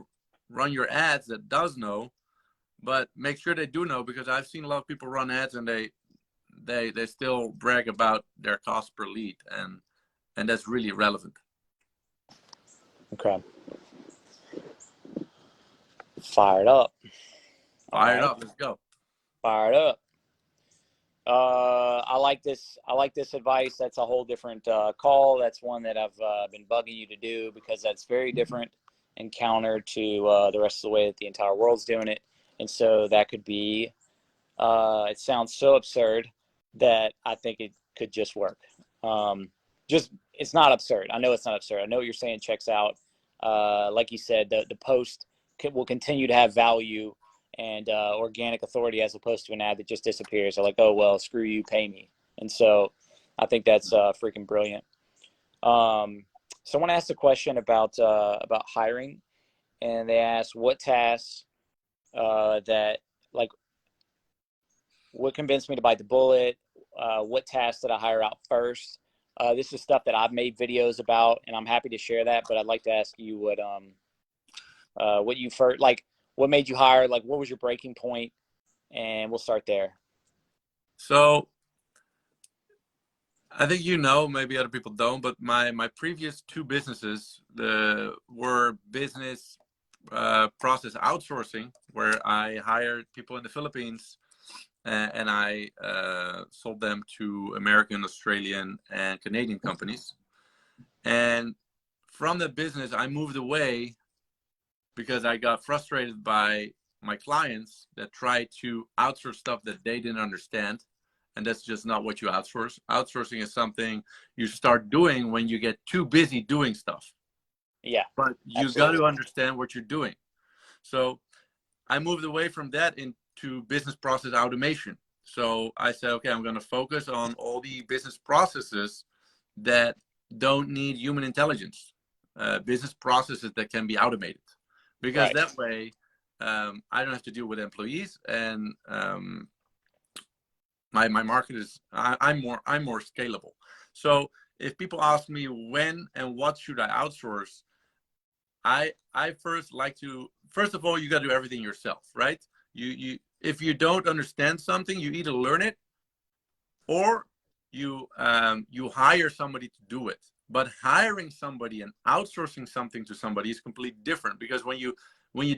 run your ads that does know, but make sure they do know, because I've seen a lot of people run ads and they still brag about their cost per lead, and that's really relevant. Okay. Fired up. Fire it up. Let's go. Fired up. I like this. I like this advice. That's a whole different call. That's one that I've been bugging you to do, because that's very different and counter to the rest of the way that the entire world's doing it. And so that could be. It sounds so absurd that I think it could just work. It's not absurd. I know it's not absurd. I know what you're saying checks out. Like you said, the post will continue to have value and organic authority, as opposed to an ad that just disappears. They're like, oh, well, screw you, pay me. And so I think that's freaking brilliant. Someone asked a question about hiring, and they asked what tasks that like what convinced me to bite the bullet. What tasks did I hire out first? This is stuff that I've made videos about, and I'm happy to share that. But I'd like to ask you what you first like. What made you hire? Like, what was your breaking point? And we'll start there. So I think maybe other people don't, but my previous two businesses were business process outsourcing, where I hired people in the Philippines and I sold them to American, Australian, and Canadian companies. And from the business, I moved away because I got frustrated by my clients that tried to outsource stuff that they didn't understand. And that's just not what you outsource. Outsourcing is something you start doing when you get too busy doing stuff. Yeah. But you got to understand what you're doing. So I moved away from that into business process automation. So I said, okay, I'm going to focus on all the business processes that don't need human intelligence, business processes that can be automated. Because that way, I don't have to deal with employees, and my market is I'm more scalable. So if people ask me when and what should I outsource, I first of all, you got to do everything yourself, right? You if you don't understand something, you either learn it or you hire somebody to do it. But hiring somebody and outsourcing something to somebody is completely different, because when you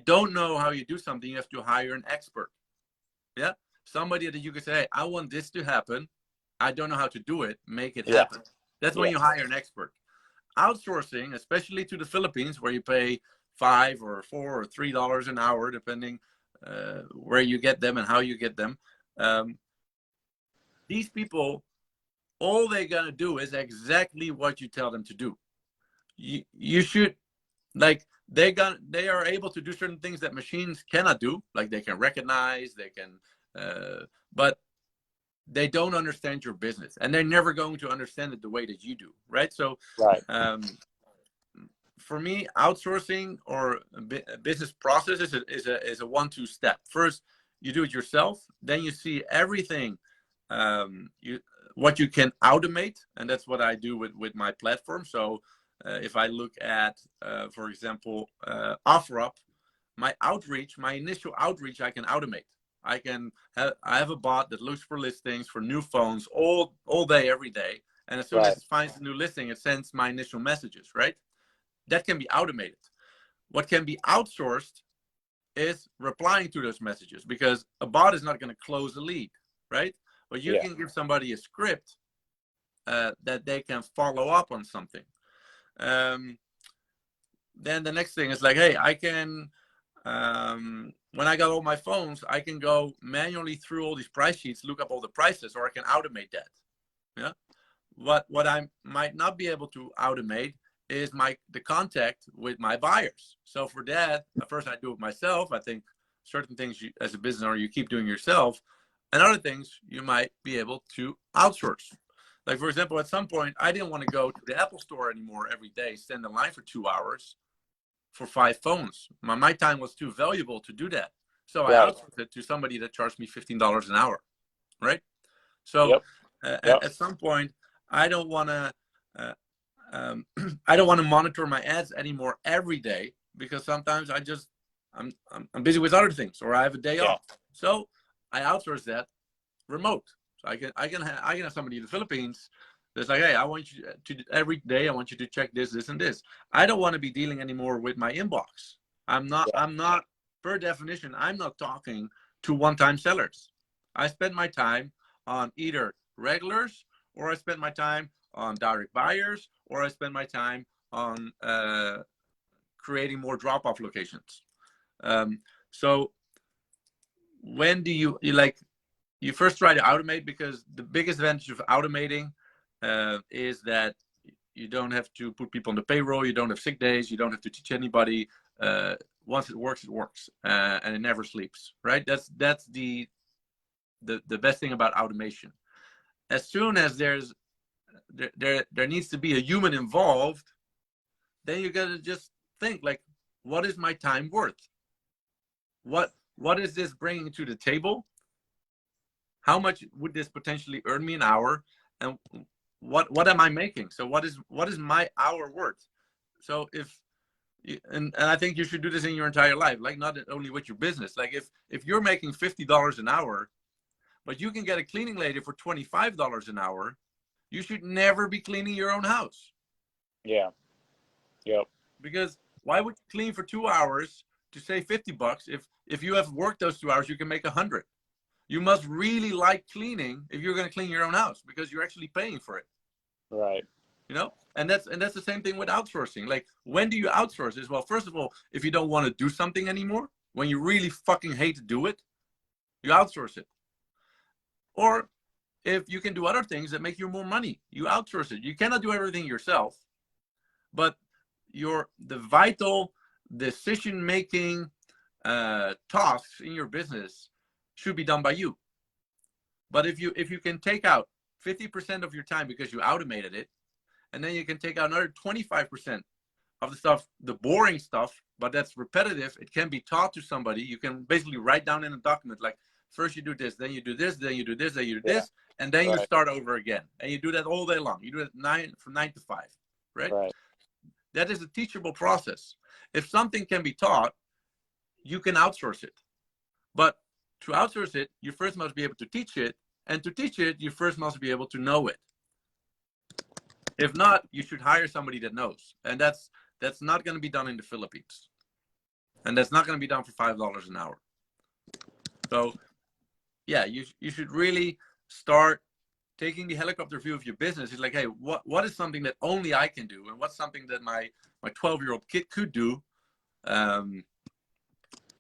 don't know how you do something, you have to hire an expert. Yeah, somebody that you could say, hey, I want this to happen. I don't know how to do it. Make it happen. That's when you hire an expert. Outsourcing, especially to the Philippines, where you pay $5 or $4 or $3 an hour, depending where you get them and how you get them. These people, all they're gonna do is exactly what you tell them to do. You should, like, they are able to do certain things that machines cannot do, like they can recognize, they can, but they don't understand your business, and they're never going to understand it the way that you do, right? So, for me, outsourcing or business process is a 1-2 step. First, you do it yourself, then you see everything, what you can automate, and that's what I do with my platform. So if I look at, for example, OfferUp, my initial outreach, I can automate. I have a bot that looks for listings for new phones all day, every day. And as soon as it finds a new listing, it sends my initial messages, right? That can be automated. What can be outsourced is replying to those messages, because a bot is not going to close a lead, right? But you can give somebody a script that they can follow up on something. Then the next thing is like, hey, I can, when I got all my phones, I can go manually through all these price sheets, look up all the prices, or I can automate that. Yeah. What I might not be able to automate is the contact with my buyers. So for that, at first I do it myself. I think certain things as a business owner, you keep doing yourself, and other things you might be able to outsource. Like, for example, at some point, I didn't want to go to the Apple store anymore every day, stand in line for 2 hours for 5 phones. My time was too valuable to do that. So I outsourced it to somebody that charged me $15 an hour, right? So at some point, I don't want to monitor my ads anymore every day, because sometimes I'm busy with other things, or I have a day off. So I outsource that remote. So I can have somebody in the Philippines that's like, hey, I want you to every day, I want you to check this, and this. I don't want to be dealing anymore with my inbox. I'm not, per definition, I'm not talking to one-time sellers. I spend my time on either regulars, or I spend my time on direct buyers, or I spend my time on creating more drop-off locations. So when do you first try to automate, because the biggest advantage of automating is that you don't have to put people on the payroll, you don't have sick days, you don't have to teach anybody. Once it works, and it never sleeps, right? That's the best thing about automation. As soon as there's there needs to be a human involved, then you got to just think like, what is my time worth? What is this bringing to the table? How much would this potentially earn me an hour? And what am I making? So what is my hour worth? So if and I think you should do this in your entire life, like not only with your business. Like if you're making $50 an hour, but you can get a cleaning lady for $25 an hour, you should never be cleaning your own house. Yeah. Yep. Because why would you clean for 2 hours to save $50? If you have worked those 2 hours, you can make 100. You must really like cleaning if you're going to clean your own house, because you're actually paying for it. Right. You know, and that's the same thing with outsourcing. Like, when do you outsource this? Well, first of all, if you don't want to do something anymore, when you really fucking hate to do it, you outsource it. Or if you can do other things that make you more money, you outsource it. You cannot do everything yourself, but the vital decision-making tasks in your business should be done by you. But if you can take out 50% of your time because you automated it, and then you can take out another 25% of the stuff, the boring stuff, but that's repetitive, it can be taught to somebody. You can basically write down in a document, like, first you do this, then you do this, then you do this, then you do this, and then you start over again. And you do that all day long. You do it from 9 to 5, right? Right. That is a teachable process. If something can be taught, you can outsource it. But to outsource it, you first must be able to teach it. And to teach it, you first must be able to know it. If not, you should hire somebody that knows. And that's not going to be done in the Philippines. And that's not going to be done for $5 an hour. So, yeah, you should really start taking the helicopter view of your business. It's like, hey, what is something that only I can do? And what's something that my 12-year-old kid could do?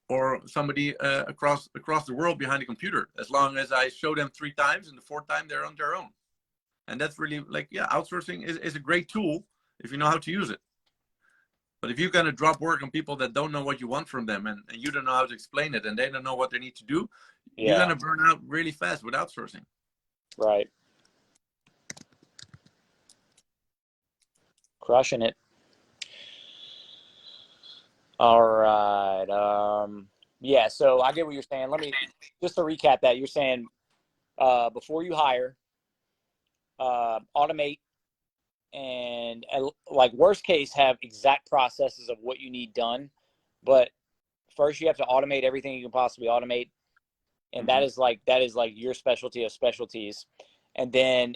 Or somebody across the world behind a computer, as long as I show them 3 times and the 4th time they're on their own. And that's really like, yeah, outsourcing is a great tool if you know how to use it. But if you're going to drop work on people that don't know what you want from them, and you don't know how to explain it, and they don't know what they need to do, you're going to burn out really fast with outsourcing. Right. Crushing it. All right. Yeah, so I get what you're saying. Let me just to recap that. You're saying before you hire, automate, and like worst case, have exact processes of what you need done. But first, you have to automate everything you can possibly automate, and that is like your specialty of specialties. And then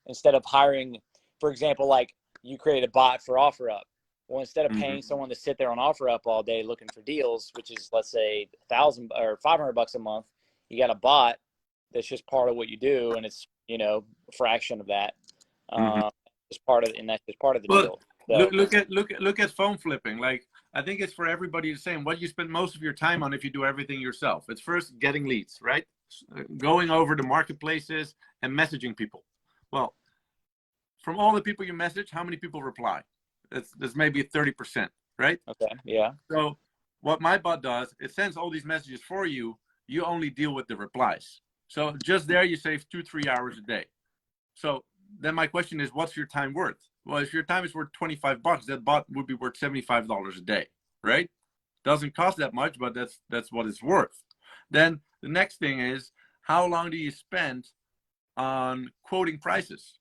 instead of hiring, for example, like you create a bot for OfferUp. Well, instead of paying someone to sit there on OfferUp all day looking for deals, which is, let's say, $1,000 or $500 a month, you got a bot that's just part of what you do, and it's a fraction of that. Just part of, and that's just part of the deal. So, look at phone flipping. Like, I think it's for everybody the same. What you spend most of your time on if you do everything yourself. It's first getting leads, right? Going over the marketplaces and messaging people. Well, from all the people you message, how many people reply? That's maybe 30%, right? Okay, yeah. So what my bot does, it sends all these messages for you. You only deal with the replies. So just there, you save 2-3 hours a day. So then my question is, what's your time worth? Well, if your time is worth $25, that bot would be worth $75 a day, right? Doesn't cost that much, but that's what it's worth. Then the next thing is, how long do you spend on quoting prices?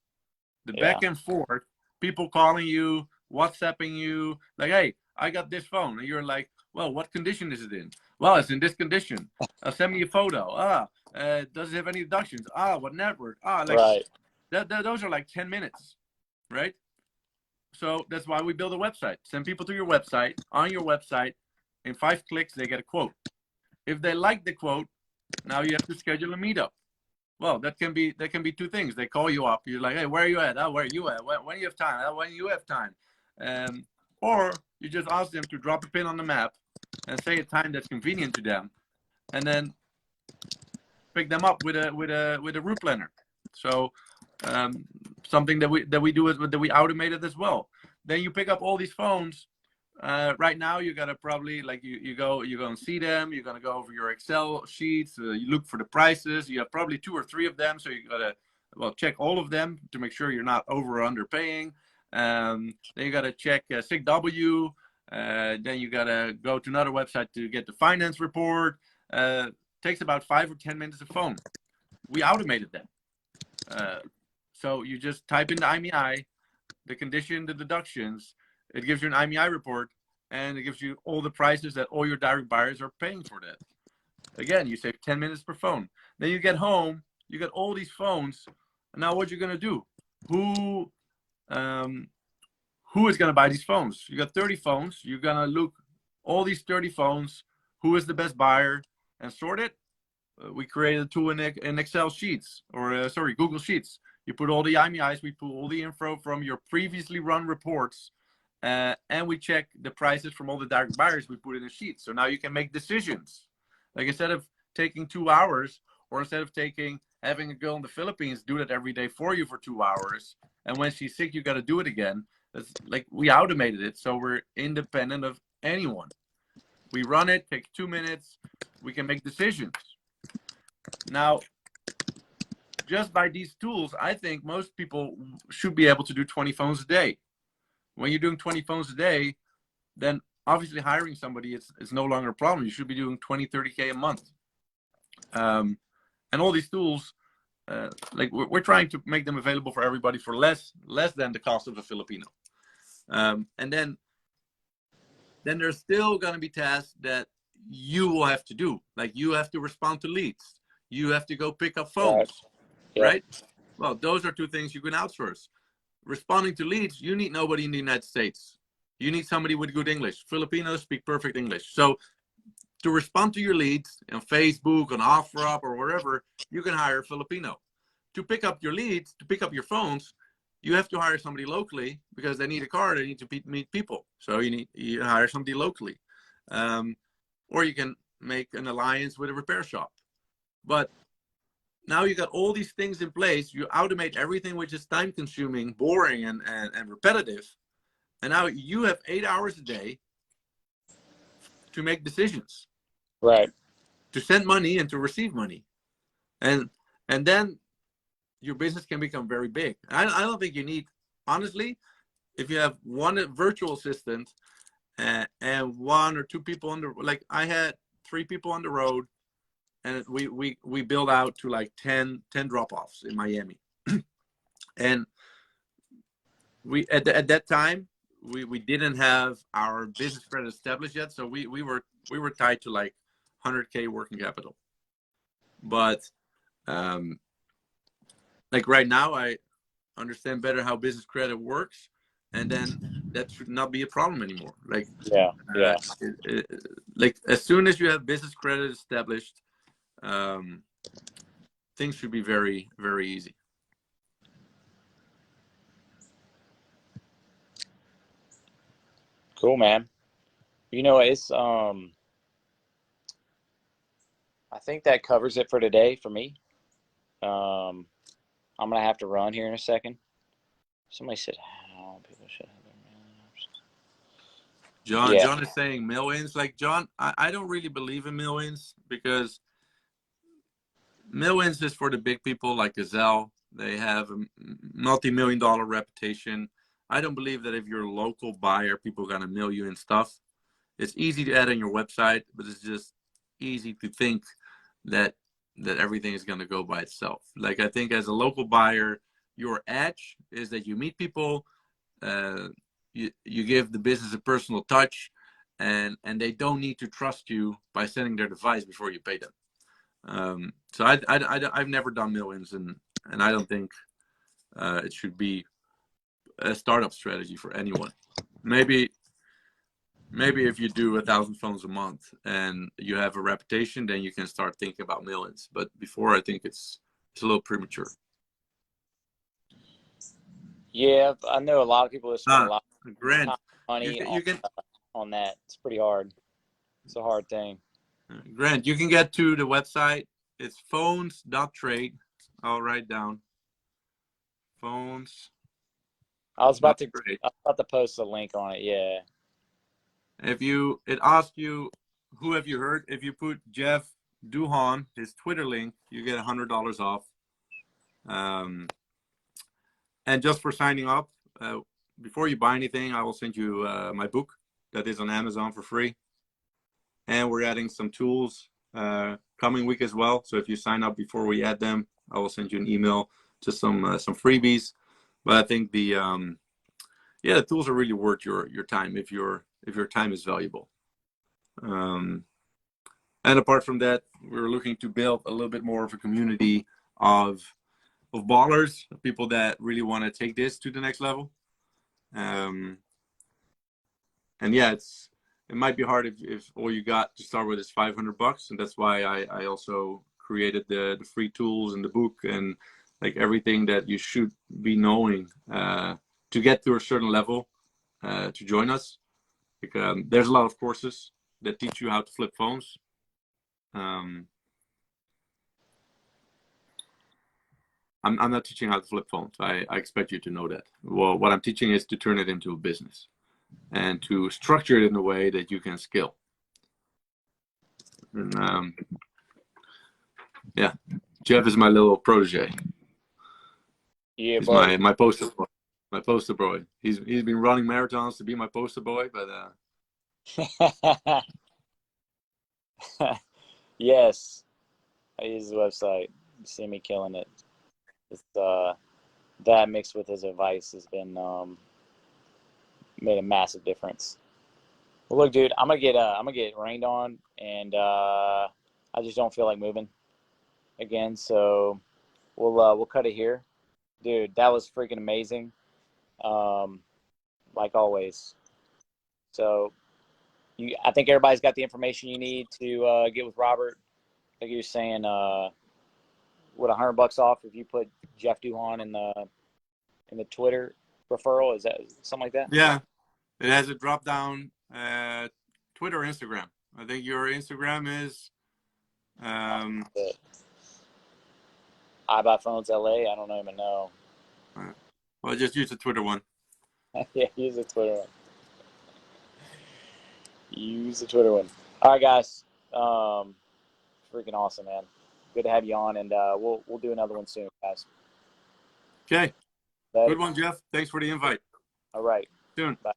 The back and forth, people calling you, WhatsApping you, like, hey, I got this phone. And you're like, well, what condition is it in? Well, it's in this condition. Send me a photo. Does it have any deductions? What network? Right. Those are like 10 minutes, right? So that's why we build a website. Send people to your website. On your website, in 5 clicks, they get a quote. If they like the quote, now you have to schedule a meetup. Well, that can be 2 things. They call you up. You're like, hey, where are you at? Where are you at? When you have time? When you have time? Or you just ask them to drop a pin on the map and say a time that's convenient to them, and then pick them up with a route planner. So something that we do is that we automated as well. Then you pick up all these phones. Right now, you gotta probably, like, you go and see them. You're gonna go over your Excel sheets. You look for the prices. You have probably 2 or 3 of them, so you gotta well, check all of them to make sure you're not over or underpaying. Then you got to check SIGW. Then you got to go to another website to get the finance report. Takes about 5 or 10 minutes of phone. We automated that. So you just type in the IMEI, the condition, the deductions. It gives you an IMEI report, and it gives you all the prices that all your direct buyers are paying for that. Again, you save 10 minutes per phone. Then you get home, you get all these phones, and now what you're gonna do? Who is gonna buy these phones? You got 30 phones. You're gonna look all these 30 phones. Who is the best buyer and sort it? We created a tool in Excel sheets, or sorry, Google Sheets. You put all the IMEIs, we pull all the info from your previously run reports, and we check the prices from all the direct buyers we put in a sheet. So now you can make decisions. Like instead of taking 2 hours, or instead of having a girl in the Philippines do that every day for you for 2 hours, and when she's sick, you got to do it again. It's like we automated it, so we're independent of anyone. We run it, takes 2 minutes, we can make decisions. Now, just by these tools, I think most people should be able to do 20 phones a day. When you're doing 20 phones a day, then obviously hiring somebody is no longer a problem. You should be doing 20, 30K a month. And all these tools, like we're trying to make them available for everybody for less than the cost of a Filipino. And then there's still going to be tasks that you will have to do. Like you have to respond to leads. You have to go pick up phones, right? Well, those are two things you can outsource. Responding to leads, you need nobody in the United States. You need somebody with good English. Filipinos speak perfect English. So to respond to your leads on Facebook, on OfferUp, or wherever, you can hire a Filipino. To pick up your leads, to pick up your phones, you have to hire somebody locally because they need a car, they need to meet people. So you hire somebody locally. Or you can make an alliance with a repair shop. But now you got all these things in place. You automate everything which is time consuming, boring, and repetitive. And now you have 8 hours a day to make decisions. Right. To send money and to receive money. And then your business can become very big. I don't think you need, honestly, if you have one virtual assistant and 1 or 2 people on the, like I had 3 people on the road, and we build out to like 10 drop-offs in Miami. And we at that time we didn't have our business credit established yet, so we were tied to like 100K working capital. But like right now I understand better how business credit works, and then that should not be a problem anymore. Like like as soon as you have business credit established, things should be very, very easy. Cool, man. You know, it's I think that covers it for today for me. I'm gonna have to run here in a second. Somebody said how people should have their mailing options. John is saying mail-ins. Like John, I don't really believe in mail-ins because mail-ins is for the big people like Gazelle. They have a multi-million-dollar reputation. I don't believe that if you're a local buyer, people are gonna mail you in stuff. It's easy to add on your website, but it's just easy to think that everything is gonna go by itself. Like I think as a local buyer, your edge is that you meet people, you give the business a personal touch, and they don't need to trust you by sending their device before you pay them. So I've never done mail-ins, and I don't think it should be a startup strategy for anyone. Maybe if you do 1,000 phones a month and you have a reputation, then you can start thinking about mail-ins. But before, I think it's a little premature. Yeah, I know a lot of people that spend a lot of Grant, time and money on that. It's pretty hard. It's a hard thing. Grant, you can get to the website. It's phones.trade. I'll write down phones. I was about to post a link on it. Yeah. It asks you, who have you heard? If you put Jeff Duhan, his Twitter link, you get $100 off. And just for signing up, before you buy anything, I will send you my book that is on Amazon for free. And we're adding some tools coming week as well. So if you sign up before we add them, I will send you an email to some freebies. But I think the tools are really worth your time if your time is valuable. And apart from that, we're looking to build a little bit more of a community of ballers, people that really want to take this to the next level. And yeah, it might be hard if all you got to start with is $500, and that's why I also created the free tools and the book and like everything that you should be knowing to get to a certain level to join us. Because there's a lot of courses that teach you how to flip phones. I'm not teaching how to flip phones. I expect you to know that. Well, what I'm teaching is to turn it into a business and to structure it in a way that you can scale. And yeah, Jeff is my little protege. Yeah, he's buddy. my poster boy. My poster boy. He's been running marathons to be my poster boy, but yes, I use the website. You see me killing it. It's, that mixed with his advice has been made a massive difference. Well, look, dude, I'm gonna get rained on, and I just don't feel like moving again. So we'll cut it here, dude. That was freaking amazing, like always. So I think everybody's got the information you need to get with Robert. Like you were saying, what, $100 off if you put Jeff Duhan in the Twitter referral? Is that something like that? yeah, it has a drop down Twitter, Instagram. I think your Instagram is I buy phones LA. I don't even know. well, just use the Twitter one. Yeah, use the Twitter one. Use the Twitter one. All right, guys. Freaking awesome, man. Good to have you on, and we'll do another one soon, guys. Okay. Later. Good one, Jeff. Thanks for the invite. All right. Soon. Bye.